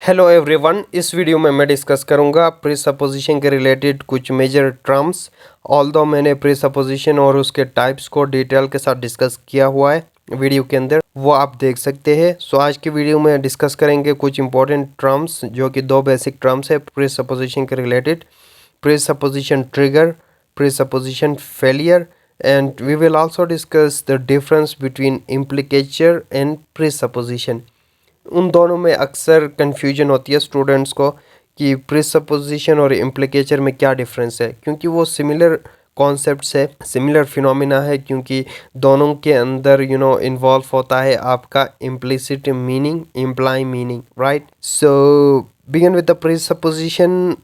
Hello everyone, इस video में मैं डिस्कस करूंगा प्रीसपोजिशन के रिलेटेड कुछ मेजर टर्म्स। ऑल्दो मैंने प्रीसपोजिशन और उसके टाइप्स को डिटेल के साथ डिस्कस किया हुआ है वीडियो के अंदर, वो आप देख सकते हैं। सो आज की वीडियो में डिस्कस करेंगे कुछ इंपॉर्टेंट टर्म्स जो कि दो बेसिक टर्म्स है प्रीसपोजिशन के related: presupposition trigger, presupposition failure, and we will also discuss the difference between implicature and presupposition। उन दोनों में अक्सर कन्फ्यूजन होती है स्टूडेंट्स को कि प्रिसपोजिशन और इम्प्लिकेचर में क्या डिफरेंस है, क्योंकि वो सिमिलर कॉन्सेप्ट्स है, सिमिलर फिनोमिना है, क्योंकि दोनों के अंदर इन्वॉल्व होता है आपका implicit meaning, imply meaning, right. So begin with the presupposition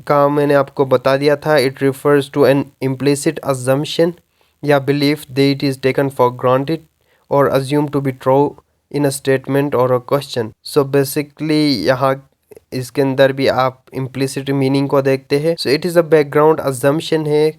का मैंने आपको बता दिया था, it refers to an implicit assumption या belief that it is taken for granted और assume to be true in a statement और अ क्वेश्चन। सो बेसिकली यहाँ इसके अंदर भी आप इम्प्लिसिट मीनिंग को देखते हैं। So it is a background assumption है,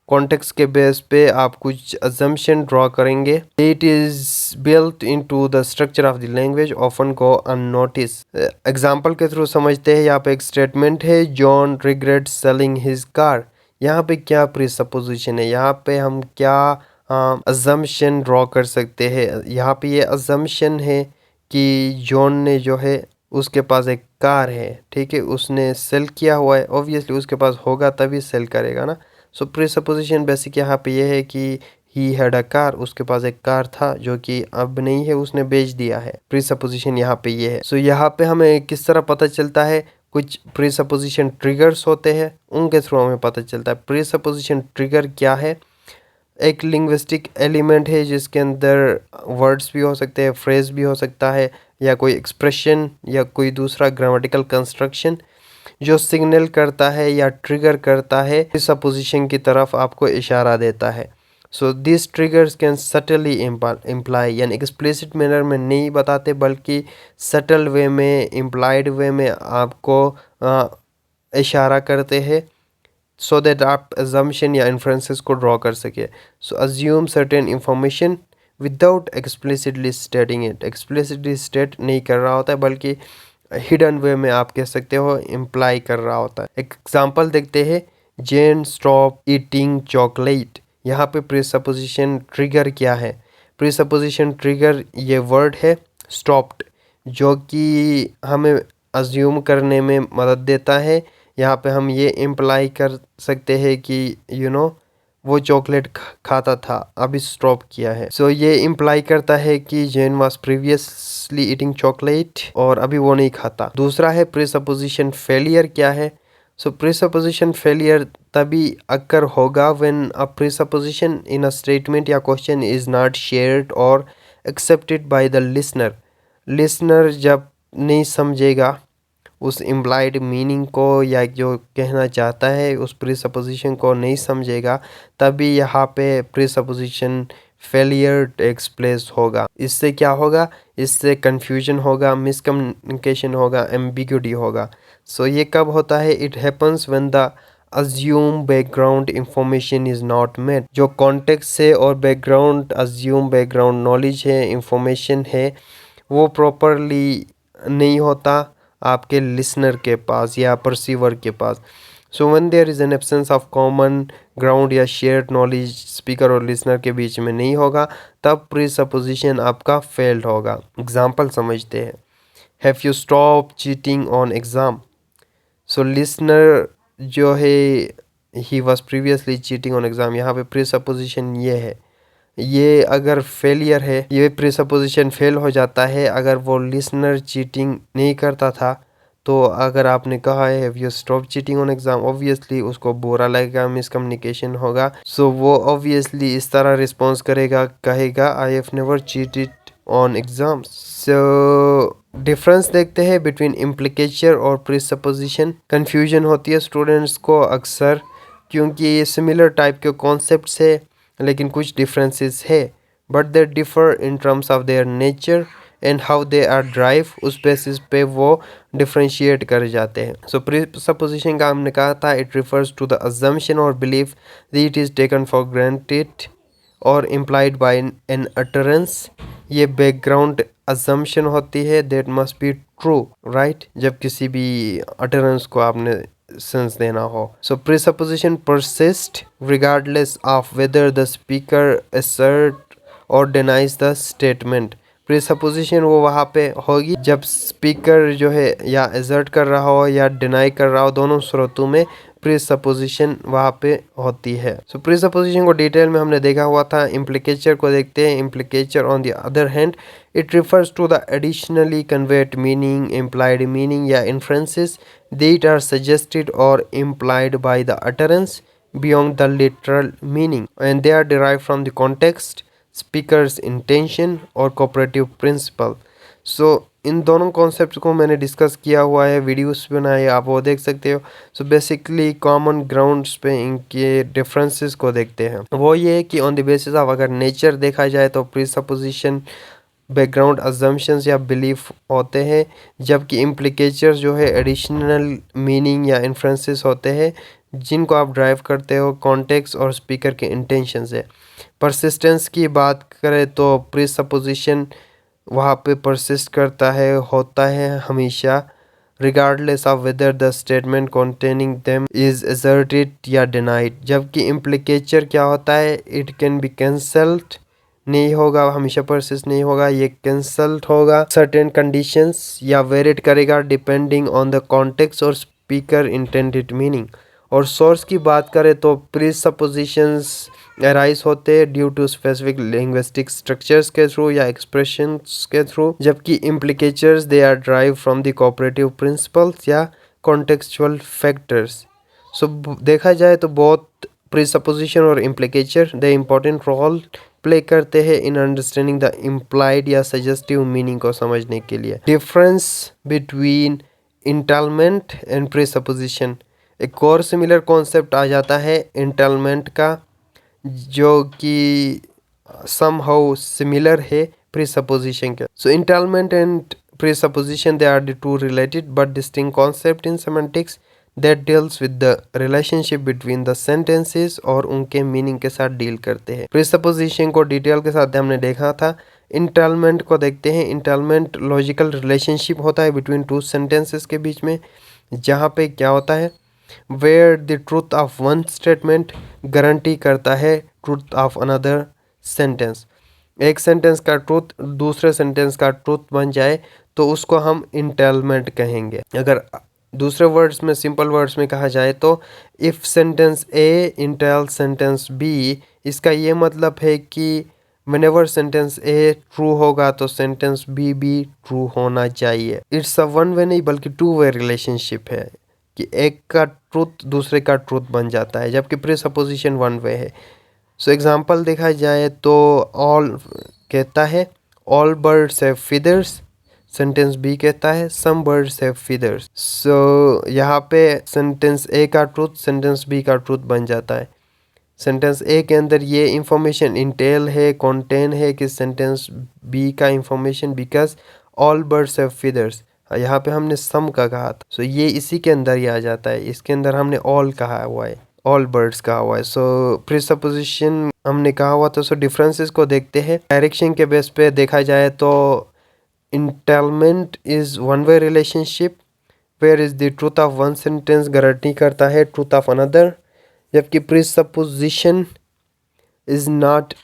कॉन्टेक्स्ट के बेस पे आप कुछ अजम्पशन ड्रॉ करेंगे। It is built into the structure of the language, often go unnoticed. Example के थ्रू समझते हैं। यहाँ पे एक स्टेटमेंट है, John regrets selling his car. यहाँ पे क्या प्रीसपोजिशन है, यहाँ पे हम क्या अजम्पशन ड्रॉ कर सकते हैं। यहाँ पे ये अजम्पशन है कि जॉन ने जो है उसके पास एक कार है, ठीक है, उसने सेल किया हुआ है, ऑब्वियसली उसके पास होगा तभी सेल करेगा ना। सो प्रीसपोजिशन बेसिक यहाँ पे ये है कि ही हैड अ कार, उसके पास एक कार था जो कि अब नहीं है, उसने बेच दिया है। प्रीसपोजिशन यहाँ पे ये है। सो यहाँ पे हमें किस तरह पता चलता है, कुछ प्रीसपोजिशन ट्रिगर्स होते हैं, उनके थ्रू हमें पता चलता है। प्रीसपोजिशन ट्रिगर क्या है? एक लिंग्विस्टिक एलिमेंट है जिसके अंदर वर्ड्स भी हो सकते हैं, फ्रेज भी हो सकता है, या कोई एक्सप्रेशन या कोई दूसरा ग्रामेटिकल कंस्ट्रक्शन जो सिग्नल करता है या ट्रिगर करता है प्रीसपोजिशन की तरफ, आपको इशारा देता है। So this triggers can subtly imply, यानी एक्सप्लिसिट मैनर में नहीं बताते बल्कि सटल वे में, इम्प्लाइड वे में आपको इशारा करते हैं, सो दैट आप अजम्पशन या इन्फ्रेंसेस को ड्रॉ कर सके। So assume certain information without explicitly stating it. Explicitly state नहीं कर रहा होता है बल्कि हिडन वे में आप कह सकते हो इम्प्लाई कर रहा होता है। एक एग्जांपल देखते हैं, जेन स्टॉप ईटिंग चॉकलेट। यहाँ पे प्रीसपोजिशन ट्रिगर क्या है? प्रीसपोजिशन ट्रिगर ये वर्ड है स्टॉप्ड, जो कि हमें अज्यूम करने में मदद देता है। यहाँ पे हम ये इम्प्लाई कर सकते हैं कि वो चॉकलेट खाता था, अभी स्टॉप किया है। सो ये इम्प्लाई करता है कि जेन वाज प्रीवियसली ईटिंग चॉकलेट और अभी वो नहीं खाता। दूसरा है प्रीसपोजिशन फेलियर क्या है? सो प्रीसपोजिशन फेलियर तभी अक्कर होगा when a presupposition in a statement या क्वेश्चन इज नॉट शेयर्ड और accepted by the listener. Listener जब नहीं समझेगा उस इम्प्लाइड मीनिंग को या जो कहना चाहता है उस प्रीसपोजिशन को नहीं समझेगा, तभी यहाँ पे प्रीसपोजिशन फेलियर टेक्स प्लेस होगा। इससे क्या होगा? इससे कन्फ्यूजन होगा, मिसकम्युनिकेशन होगा, एम्बिग्यूटी होगा। सो ये कब होता है? It happens when the assume background information is not met. जो कॉन्टेक्स्ट है और बैकग्राउंड अज्यूम बैकग्राउंड नॉलेज है, इंफॉर्मेशन है, वो प्रॉपरली नहीं होता आपके लिसनर के पास या परसीवर के पास। So when there is an absence of common ground या शेयर्ड नॉलेज स्पीकर और लिसनर के बीच में नहीं होगा, तब प्रीसपोजिशन आपका फेल्ड होगा। एग्जाम्पल समझते हैं, have you stop cheating on exam. So listener जो है, he was previously cheating on exam, यहाँ पे प्रीसपोजिशन ये है। ये अगर फेलियर है, ये प्रीसपोजिशन फेल हो जाता है अगर वो लिसनर चीटिंग नहीं करता था। तो अगर आपने कहा है have you stop cheating on exam, obviously उसको बुरा लगेगा, मिसकम्युनिकेशन होगा। सो वो ऑब्वियसली इस तरह रिस्पॉन्स करेगा, कहेगा I have never cheated on exam. So difference देखते हैं बिटवीन इम्प्लिकेचर और प्रीसपोजिशन। कन्फ्यूजन होती है स्टूडेंट्स को अक्सर, क्योंकि ये सिमिलर टाइप के कॉन्सेप्ट्स है लेकिन कुछ डिफरेंसेस है, but they differ in terms of their nature and how they are drive. उस बेसिस पे वो डिफ्रेंशिएट कर जाते हैं। सो प्रीसपोजिशन का हमने कहा था, it refers to the assumption और belief that it is taken for granted और इम्प्लाइड बाय एन अटरेंस। ये बैकग्राउंड अजम्पशन होती है that must be true, right, जब किसी भी अटरेंस को आपने सेंस देना हो। So presupposition persist regardless of whether the speaker assert और डिनाइज द स्टेटमेंट। प्रीसपोजिशन वो वहाँ पे होगी जब स्पीकर जो है या असर्ट कर रहा हो या डिनाई कर रहा हो, दोनों सूरतों में प्रीसपोजिशन वहाँ पे होती है। सो प्रीसपोजिशन को डिटेल में हमने देखा हुआ था। इम्प्लीकेचर को देखते हैं। Implicature on the other hand it refers to the additionally conveyed meaning, implied meaning या inferences that are suggested or implied by the utterance beyond the literal meaning, and they are derived from the context, speaker's intention or cooperative principle. So इन दोनों concept को मैंने discuss किया हुआ है, videos बनाए, आप वो देख सकते हो। सो बेसिकली कॉमन ग्राउंड्स पे इनके डिफरेंसेस को देखते हैं। वो ये है कि ऑन द बेसिस ऑफ अगर नेचर देखा जाए तो प्रीसपोजिशन बैकग्राउंड अजम्पशंस या बिलीफ होते हैं, जबकि इम्प्लीकेचर्स जो है एडिशनल मीनिंग या इन्फ्रेंसेस होते हैं जिनको आप ड्राइव करते हो कॉन्टेक्स्ट और स्पीकर के इंटेंशन से। परसिस्टेंस की बात करें तो प्रीसपोजिशन वहाँ पे परसिस्ट करता है, होता है हमेशा, regardless of whether the statement containing them is asserted या डिनाइड। जबकि इम्प्लीकेचर क्या होता है, इट कैन बी कैंसल्ड, नहीं होगा, हमेशा परसिस्ट नहीं होगा, ये कैंसल्ड होगा सर्टेन कंडीशंस या वेरिएट करेगा डिपेंडिंग ऑन द कॉन्टेक्स्ट और स्पीकर इंटेंडेड मीनिंग। और सोर्स की बात करें तो प्रीसपोजिशंस अराइज होते हैं due to specific linguistic structures के थ्रू या एक्सप्रेशंस के थ्रू, जबकि implicatures they are drive from the cooperative principles या कॉन्टेक्चुअल फैक्टर्स। सो देखा जाए तो बहुत प्रीसपोजिशन और implicature the important role play करते हैं इन अंडरस्टैंडिंग द इम्प्लाइड या सजेस्टिव मीनिंग को समझने के लिए। डिफरेंस बिटवीन इंटालमेंट एंड प्रीसपोजिशन, एक और सिमिलर कॉन्सेप्ट आ जाता है इंटालमेंट का, जो कि समहाउ सिमिलर है प्रीसपोजिशन के। So entailment and presupposition they are the two related but distinct concept in semantics that deals with the relationship between the sentences और उनके मीनिंग के साथ डील करते हैं। प्रीसपोजिशन को डिटेल के साथ हमने देखा था। इंटालमेंट को देखते हैं। इंटालमेंट लॉजिकल रिलेशनशिप होता है बिटवीन टू सेंटेंसेस के बीच में, जहाँ पे क्या होता है, where the truth of one statement guarantee करता है ट्रूथ ऑफ अनदर सेंटेंस। एक सेंटेंस का ट्रूथ दूसरे सेंटेंस का ट्रूथ बन जाए तो उसको हम इंटालमेंट कहेंगे। अगर दूसरे वर्ड्स में, सिंपल वर्ड्स में कहा जाए तो if sentence A entail sentence B, इसका ये मतलब है कि व्हेनेवर सेंटेंस ए ट्रू होगा तो सेंटेंस बी भी ट्रू होना चाहिए। इट्स अ वन वे नहीं बल्कि टू वे रिलेशनशिप है कि एक का ट्रूथ दूसरे का ट्रूथ बन जाता है, जबकि प्रीसपोजिशन वन वे है। सो एग्जांपल देखा जाए तो ऑल कहता है all birds have feathers, sentence B कहता है some birds have feathers. So यहाँ पे सेंटेंस ए का ट्रूथ सेंटेंस बी का ट्रूथ बन जाता है। सेंटेंस ए के अंदर ये इंफॉर्मेशन इंटेल है, कॉन्टेन है कि सेंटेंस बी का information because all birds have feathers, यहाँ पे हमने सम का कहा था। सो ये इसी के अंदर ही आ जाता है, इसके अंदर हमने ऑल कहा हुआ है, ऑल बर्ड्स कहा हुआ है। सो प्रीसपोजिशन हमने कहा हुआ था। सो डिफरेंसेस को देखते हैं। डायरेक्शन के बेस पे देखा जाए तो entailment is one way relationship where is the truth of one sentence guarantee करता है ट्रूथ ऑफ अनदर, जबकि presupposition is not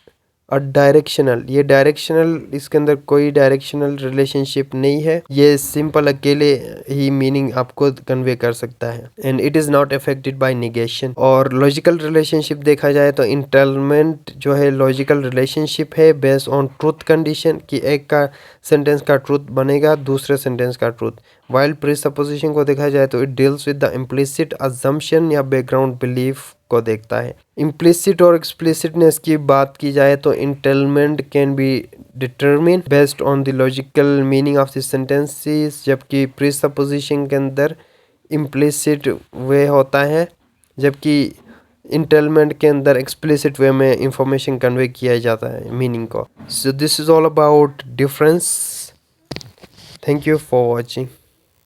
a directional, ये डायरेक्शनल, इसके अंदर कोई डायरेक्शनल रिलेशनशिप नहीं है, ये सिंपल अकेले ही मीनिंग आपको कन्वे कर सकता है and it is not affected by negation. और लॉजिकल रिलेशनशिप देखा जाए तो इंटालमेंट जो है लॉजिकल रिलेशनशिप है बेस्ड ऑन ट्रूथ कंडीशन कि एक का सेंटेंस का ट्रूथ बनेगा दूसरे सेंटेंस का ट्रूथ, वाइल प्रीसपोजिशन को देखा जाए तो it deals with the implicit assumption या बैकग्राउंड बिलीफ को देखता है। इम्प्लिसिट और एक्सप्लिसिटनेस की बात की जाए तो entailment can be determine based on the logical meaning of the sentences, जबकि प्रीसपोजिशन के अंदर इम्प्लिसिट वे होता है, जबकि इंटालमेंट के अंदर एक्सप्लिसिट वे में इंफॉर्मेशन कन्वे किया जाता है मीनिंग को। So this is all about difference. Thank you for watching.